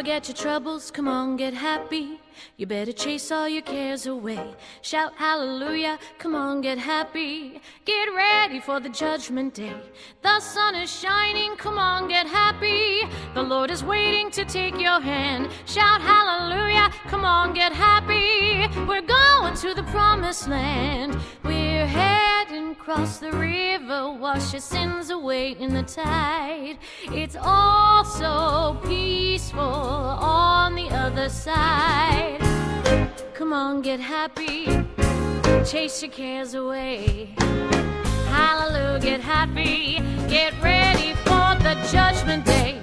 Forget your troubles, come on, get happy. You better chase all your cares away. Shout hallelujah, come on, get happy. Get ready for the judgment day. The sun is shining, come on, get happy. The Lord is waiting to take your hand. Shout hallelujah, come on, get happy. We're going to the promised land. We're heading across the river, wash your sins away in the tide. It's all so peaceful on the other side. Come on, get happy, chase your cares away. Hallelujah, get happy, get ready for the judgment day.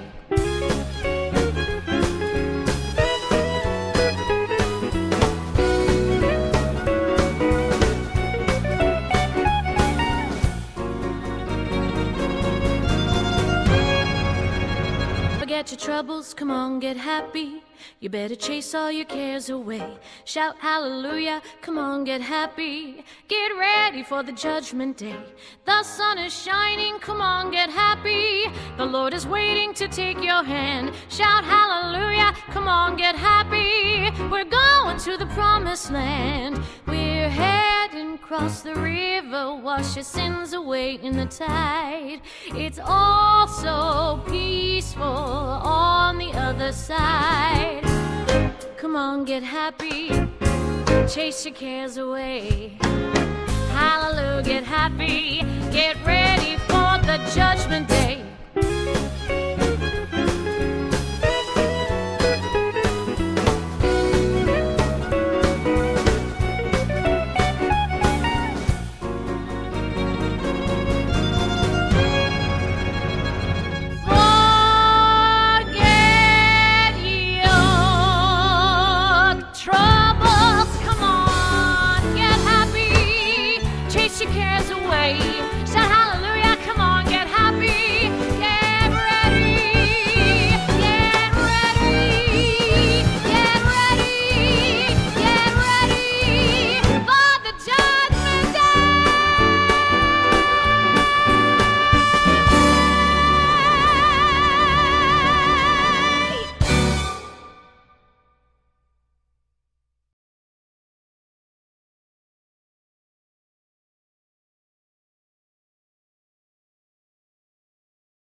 Forget your troubles, come on, get happy. You better chase all your cares away. Shout hallelujah, come on, get happy. Get ready for the judgment day. The sun is shining, come on, get happy. The Lord is waiting to take your hand. Shout hallelujah, come on, get happy. We're going to the promised land. We're heading across the river, wash your sins away in the tide. It's all so peaceful on the other side. Come on, get happy, chase your cares away. Hallelujah, get happy, get ready for the judgment day.